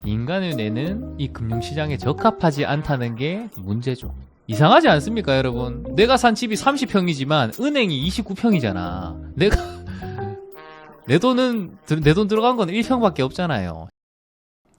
인간의 뇌는 이 금융시장에 적합하지 않다는 게 문제죠. 이상하지 않습니까, 여러분? 내가 산 집이 30평이지만 은행이 29평이잖아. 내 돈 들어간 건 1평밖에 없잖아요.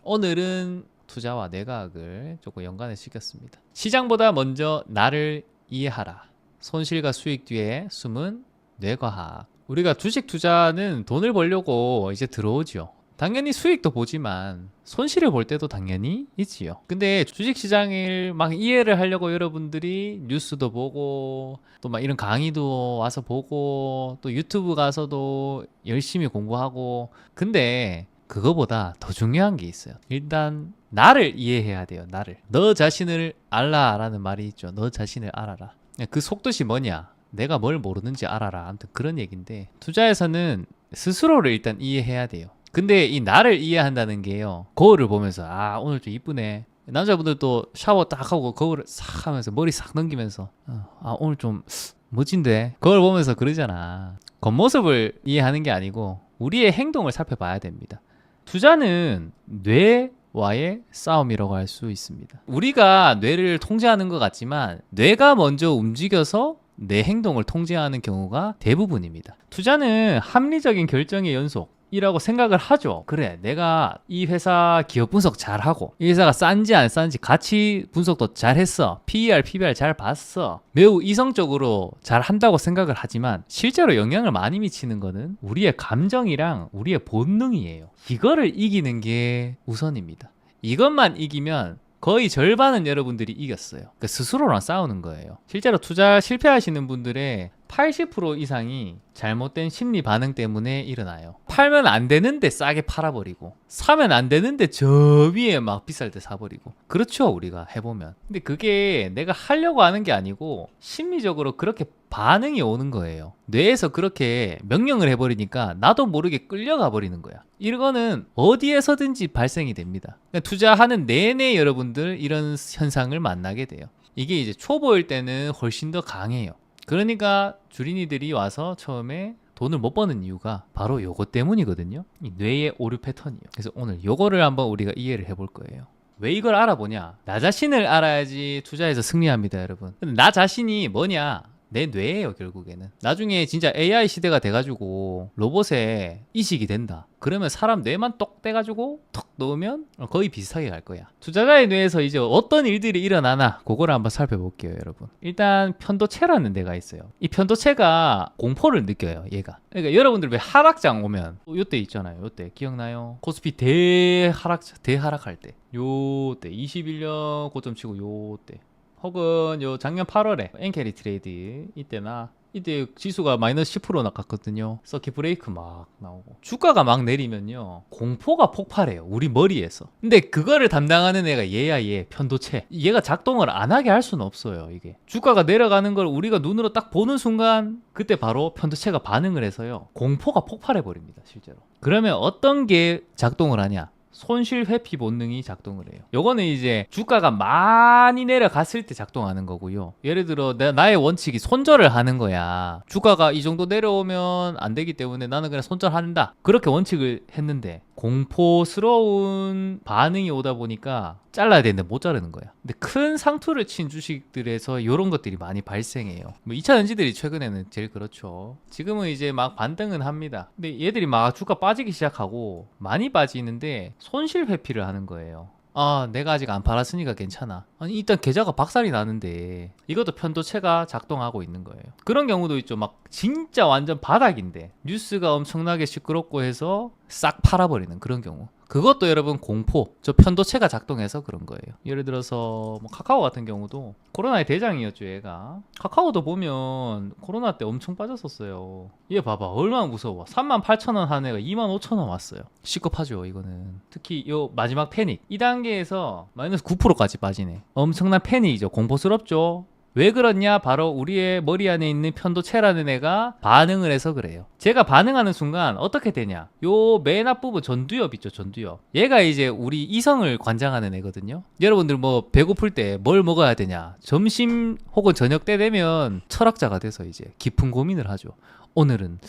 오늘은 투자와 내각을 조금 연관을 시켰습니다. 시장보다 먼저 나를 이해하라. 손실과 수익 뒤에 숨은 뇌과학. 우리가 주식 투자는 돈을 벌려고 이제 들어오죠. 당연히 수익도 보지만 손실을 볼 때도 당연히 있지요. 근데 주식시장을 막 이해를 하려고 여러분들이 뉴스도 보고 또 막 이런 강의도 와서 보고 또 유튜브 가서도 열심히 공부하고, 근데 그거보다 더 중요한 게 있어요. 일단 나를 이해해야 돼요. 나를. 너 자신을 알라라는 말이 있죠. 너 자신을 알아라. 그 속뜻이 뭐냐? 내가 뭘 모르는지 알아라. 아무튼 그런 얘기인데, 투자에서는 스스로를 일단 이해해야 돼요. 근데 이 나를 이해한다는 게요, 거울을 보면서 아 오늘 좀 이쁘네. 남자분들도 샤워 딱 하고 거울을 싹 하면서 머리 싹 넘기면서 아 오늘 좀 멋진데, 거울 보면서 그러잖아. 겉모습을 이해하는 게 아니고 우리의 행동을 살펴봐야 됩니다. 투자는 뇌와의 싸움이라고 할 수 있습니다. 우리가 뇌를 통제하는 것 같지만 뇌가 먼저 움직여서 내 행동을 통제하는 경우가 대부분입니다. 투자는 합리적인 결정의 연속이라고 생각을 하죠. 그래, 내가 이 회사 기업 분석 잘하고 이 회사가 싼지 안 싼지 가치 분석도 잘했어, PER, PBR 잘 봤어, 매우 이성적으로 잘 한다고 생각을 하지만 실제로 영향을 많이 미치는 거는 우리의 감정이랑 우리의 본능이에요. 이거를 이기는 게 우선입니다. 이것만 이기면 거의 절반은 여러분들이 이겼어요. 그러니까 스스로랑 싸우는 거예요. 실제로 투자 실패하시는 분들의 80% 이상이 잘못된 심리 반응 때문에 일어나요. 팔면 안 되는데 싸게 팔아버리고, 사면 안 되는데 저 위에 막 비쌀 때 사버리고. 그렇죠, 우리가 해보면. 근데 그게 내가 하려고 하는 게 아니고 심리적으로 그렇게 반응이 오는 거예요. 뇌에서 그렇게 명령을 해버리니까 나도 모르게 끌려가 버리는 거야. 이거는 어디에서든지 발생이 됩니다. 그러니까 투자하는 내내 여러분들 이런 현상을 만나게 돼요. 이게 이제 초보일 때는 훨씬 더 강해요. 그러니까 주린이들이 와서 처음에 돈을 못 버는 이유가 바로 요거 때문이거든요. 이 뇌의 오류 패턴이요. 그래서 오늘 요거를 한번 우리가 이해를 해볼 거예요. 왜 이걸 알아보냐? 나 자신을 알아야지 투자에서 승리합니다, 여러분. 근데 나 자신이 뭐냐? 내 뇌예요, 결국에는. 나중에 진짜 AI 시대가 돼가지고 로봇에 이식이 된다. 그러면 사람 뇌만 똑 떼가지고 턱 넣으면 거의 비슷하게 갈 거야. 투자자의 뇌에서 이제 어떤 일들이 일어나나 그거를 한번 살펴볼게요, 여러분. 일단 편도체라는 데가 있어요. 이 편도체가 공포를 느껴요, 얘가. 그러니까 여러분들 왜 하락장 오면 요때 있잖아요. 요때 기억나요? 코스피 대하락할 때. 요때 21년 고점 치고 요때. 혹은 요 작년 8월에 엔캐리 트레이드 이때 지수가 마이너스 10% 나갔거든요. 서킷 브레이크 막 나오고 주가가 막 내리면요, 공포가 폭발해요, 우리 머리에서. 근데 그거를 담당하는 애가 얘 편도체. 얘가 작동을 안 하게 할 수는 없어요. 이게 주가가 내려가는 걸 우리가 눈으로 딱 보는 순간 그때 바로 편도체가 반응을 해서요, 공포가 폭발해 버립니다, 실제로. 그러면 어떤 게 작동을 하냐? 손실 회피 본능이 작동을 해요. 요거는 이제 주가가 많이 내려갔을 때 작동하는 거고요. 예를 들어 나의 원칙이 손절을 하는 거야. 주가가 이 정도 내려오면 안 되기 때문에 나는 그냥 손절한다, 그렇게 원칙을 했는데 공포스러운 반응이 오다 보니까 잘라야 되는데 못 자르는 거야. 근데 큰 상투를 친 주식들에서 이런 것들이 많이 발생해요. 뭐 2차전지들이 최근에는 제일 그렇죠. 지금은 이제 막 반등은 합니다. 근데 얘들이 막 주가 빠지기 시작하고 많이 빠지는데 손실 회피를 하는 거예요. 아, 내가 아직 안 팔았으니까 괜찮아. 아니, 일단 계좌가 박살이 나는데 이것도 편도체가 작동하고 있는 거예요. 그런 경우도 있죠. 막 진짜 완전 바닥인데 뉴스가 엄청나게 시끄럽고 해서 싹 팔아버리는 그런 경우. 그것도 여러분 공포, 저 편도체가 작동해서 그런 거예요. 예를 들어서 뭐 카카오 같은 경우도 코로나의 대장이었죠, 얘가. 카카오도 보면 코로나 때 엄청 빠졌었어요. 얘 봐봐, 얼마나 무서워. 38,000원 한 애가 25,000원 왔어요. 시급하죠, 이거는. 특히 요 마지막 패닉 2단계에서 마이너스 9%까지 빠지네. 엄청난 패닉이죠. 공포스럽죠. 왜 그렇냐? 바로 우리의 머리 안에 있는 편도체라는 애가 반응을 해서 그래요. 제가 반응하는 순간 어떻게 되냐? 요 맨 앞부분 전두엽 있죠, 전두엽. 얘가 이제 우리 이성을 관장하는 애거든요. 여러분들 뭐 배고플 때 뭘 먹어야 되냐? 점심 혹은 저녁 때 되면 철학자가 돼서 이제 깊은 고민을 하죠. 오늘은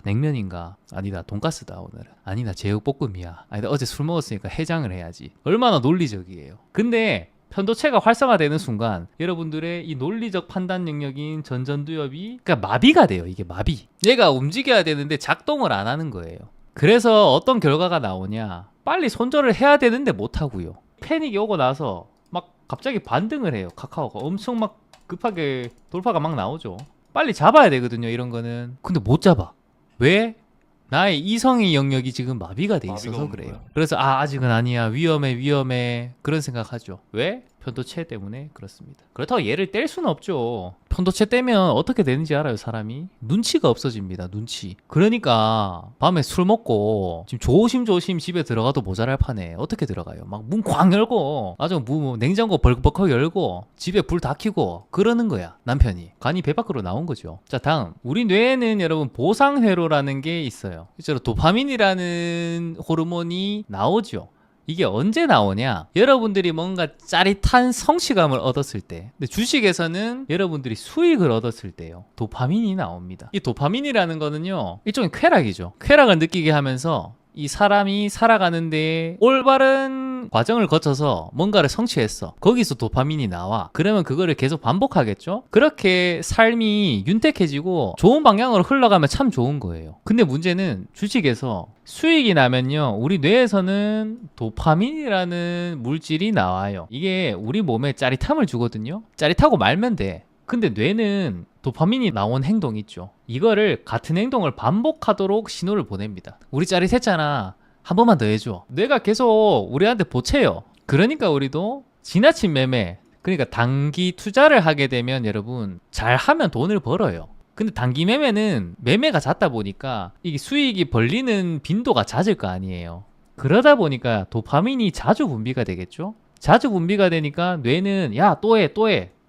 냉면인가? 아니다, 돈가스다 오늘은. 아니다, 제육볶음이야. 아니다, 어제 술 먹었으니까 해장을 해야지. 얼마나 논리적이에요. 근데 편도체가 활성화되는 순간 여러분들의 이 논리적 판단 능력인 전전두엽이 그러니까 마비가 돼요. 이게 마비. 얘가 움직여야 되는데 작동을 안 하는 거예요. 그래서 어떤 결과가 나오냐? 빨리 손절을 해야 되는데 못 하고요. 패닉이 오고 나서 막 갑자기 반등을 해요. 카카오가 엄청 막 급하게 돌파가 막 나오죠. 빨리 잡아야 되거든요, 이런 거는. 근데 못 잡아. 왜? 나의 이성의 영역이 지금 마비가 돼 있어서 그래요. 거야. 그래서 아직은 아니야, 위험해 그런 생각하죠. 왜? 편도체 때문에 그렇습니다. 그렇다고 얘를 뗄 수는 없죠. 편도체 떼면 어떻게 되는지 알아요, 사람이? 눈치가 없어집니다, 눈치. 그러니까 밤에 술 먹고 지금 조심조심 집에 들어가도 모자랄 판에 어떻게 들어가요? 막 문 쾅 열고 아주 냉장고 벌컥벌컥 열고 집에 불 다 켜고 그러는 거야, 남편이. 간이 배 밖으로 나온 거죠. 자, 다음. 우리 뇌에는 여러분 보상회로라는 게 있어요. 실제로 도파민이라는 호르몬이 나오죠. 이게 언제 나오냐? 여러분들이 뭔가 짜릿한 성취감을 얻었을 때. 근데 주식에서는 여러분들이 수익을 얻었을 때요. 도파민이 나옵니다. 이 도파민이라는 거는요, 일종의 쾌락이죠. 쾌락을 느끼게 하면서 이 사람이 살아가는데 올바른 과정을 거쳐서 뭔가를 성취했어. 거기서 도파민이 나와. 그러면 그거를 계속 반복하겠죠? 그렇게 삶이 윤택해지고 좋은 방향으로 흘러가면 참 좋은 거예요. 근데 문제는 주식에서 수익이 나면요, 우리 뇌에서는 도파민이라는 물질이 나와요. 이게 우리 몸에 짜릿함을 주거든요. 짜릿하고 말면 돼. 근데 뇌는 도파민이 나온 행동 있죠. 이거를 같은 행동을 반복하도록 신호를 보냅니다. 우리 짜릿했잖아, 한 번만 더 해줘. 뇌가 계속 우리한테 보채요. 그러니까 우리도 지나친 매매, 그러니까 단기 투자를 하게 되면 여러분 잘하면 돈을 벌어요. 근데 단기 매매는 매매가 잦다 보니까 이게 수익이 벌리는 빈도가 잦을 거 아니에요. 그러다 보니까 도파민이 자주 분비가 되겠죠. 자주 분비가 되니까 뇌는 야, 또 해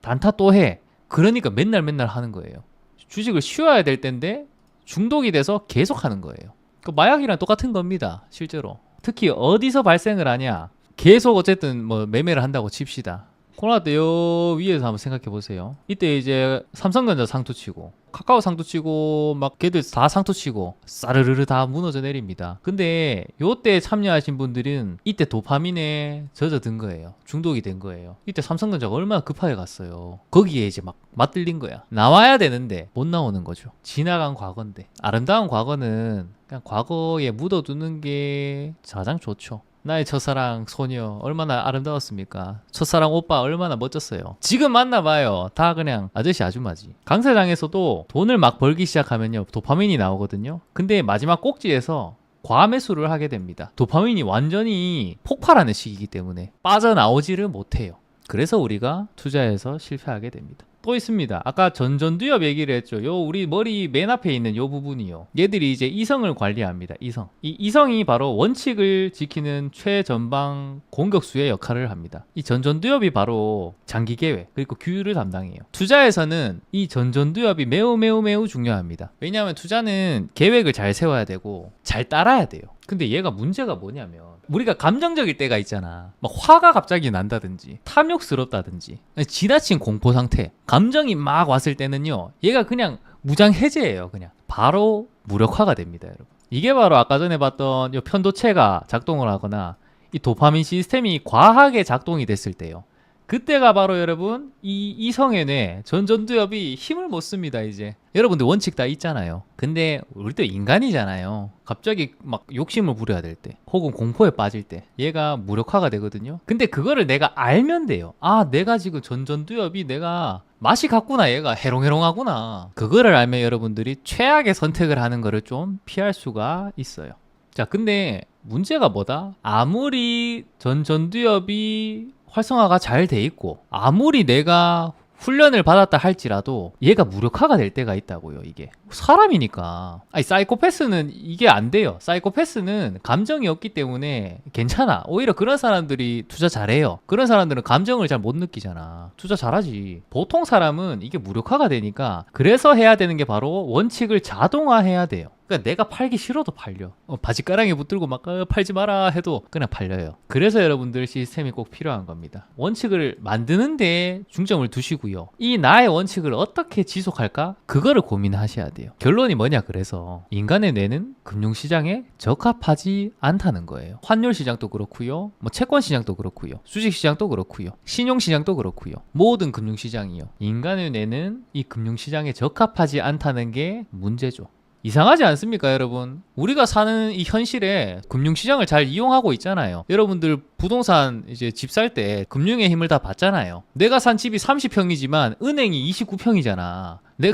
단타 또 해. 그러니까 맨날 하는 거예요. 주식을 쉬어야 될 텐데 중독이 돼서 계속 하는 거예요. 그 마약이랑 똑같은 겁니다, 실제로. 특히 어디서 발생을 하냐? 계속 어쨌든 뭐 매매를 한다고 칩시다. 코로나 때 요 위에서 한번 생각해 보세요. 이때 이제 삼성전자 상투치고 카카오 상투치고 막 걔들 다 상투치고 싸르르르 다 무너져 내립니다. 근데 요때 참여하신 분들은 이때 도파민에 젖어든 거예요. 중독이 된 거예요. 이때 삼성전자가 얼마나 급하게 갔어요. 거기에 이제 막 맞들린 거야. 나와야 되는데 못 나오는 거죠. 지나간 과거인데. 아름다운 과거는 그냥 과거에 묻어두는 게 가장 좋죠. 나의 첫사랑 소녀 얼마나 아름다웠습니까? 첫사랑 오빠 얼마나 멋졌어요. 지금 만나봐요, 다 그냥 아저씨 아줌마지. 강세장에서도 돈을 막 벌기 시작하면요, 도파민이 나오거든요. 근데 마지막 꼭지에서 과매수를 하게 됩니다. 도파민이 완전히 폭발하는 시기이기 때문에 빠져나오지를 못해요. 그래서 우리가 투자에서 실패하게 됩니다. 또 있습니다. 아까 전전두엽 얘기를 했죠. 요 우리 머리 맨 앞에 있는 요 부분이요. 얘들이 이제 이성을 관리합니다. 이성. 이 이성이 바로 원칙을 지키는 최전방 공격수의 역할을 합니다. 이 전전두엽이 바로 장기 계획 그리고 규율을 담당해요. 투자에서는 이 전전두엽이 매우 중요합니다. 왜냐하면 투자는 계획을 잘 세워야 되고 잘 따라야 돼요. 근데 얘가 문제가 뭐냐면 우리가 감정적일 때가 있잖아. 막 화가 갑자기 난다든지 탐욕스럽다든지 지나친 공포 상태, 감정이 막 왔을 때는요, 얘가 그냥 무장해제예요. 그냥 바로 무력화가 됩니다, 여러분. 이게 바로 아까 전에 봤던 이 편도체가 작동을 하거나 이 도파민 시스템이 과하게 작동이 됐을 때요. 그때가 바로 여러분 이 이성의 뇌 전전두엽이 힘을 못 씁니다. 이제 여러분들 원칙 다 있잖아요. 근데 우리도 인간이잖아요. 갑자기 막 욕심을 부려야 될 때 혹은 공포에 빠질 때 얘가 무력화가 되거든요. 근데 그거를 내가 알면 돼요. 아, 내가 지금 전전두엽이 내가 맛이 갔구나, 얘가 해롱해롱하구나. 그거를 알면 여러분들이 최악의 선택을 하는 거를 좀 피할 수가 있어요. 자, 근데 문제가 뭐다? 아무리 전전두엽이 활성화가 잘 돼 있고 아무리 내가 훈련을 받았다 할지라도 얘가 무력화가 될 때가 있다고요. 이게 사람이니까. 아니, 사이코패스는 이게 안 돼요. 사이코패스는 감정이 없기 때문에 괜찮아. 오히려 그런 사람들이 투자 잘해요. 그런 사람들은 감정을 잘 못 느끼잖아. 투자 잘하지. 보통 사람은 이게 무력화가 되니까 그래서 해야 되는 게 바로 원칙을 자동화해야 돼요. 그러니까 내가 팔기 싫어도 팔려. 바지가랑이 붙들고 막 팔지 마라 해도 그냥 팔려요. 그래서 여러분들 시스템이 꼭 필요한 겁니다. 원칙을 만드는데 중점을 두시고요. 이 나의 원칙을 어떻게 지속할까? 그거를 고민하셔야 돼요. 결론이 뭐냐 그래서 인간의 뇌는 금융시장에 적합하지 않다는 거예요. 환율시장도 그렇고요. 뭐 채권시장도 그렇고요. 주식시장도 그렇고요. 신용시장도 그렇고요. 모든 금융시장이요. 인간의 뇌는 이 금융시장에 적합하지 않다는 게 문제죠. 이상하지 않습니까, 여러분? 우리가 사는 이 현실에 금융시장을 잘 이용하고 있잖아요. 여러분들 부동산 이제 집 살 때 금융의 힘을 다 받잖아요. 내가 산 집이 30평이지만 은행이 29평이잖아. 내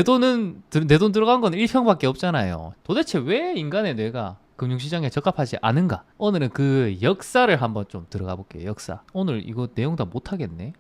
돈 들어간 건 1평밖에 없잖아요. 도대체 왜 인간의 뇌가 금융시장에 적합하지 않은가? 오늘은 그 역사를 한번 좀 들어가 볼게요. 역사. 오늘 이거 내용 다 못하겠네.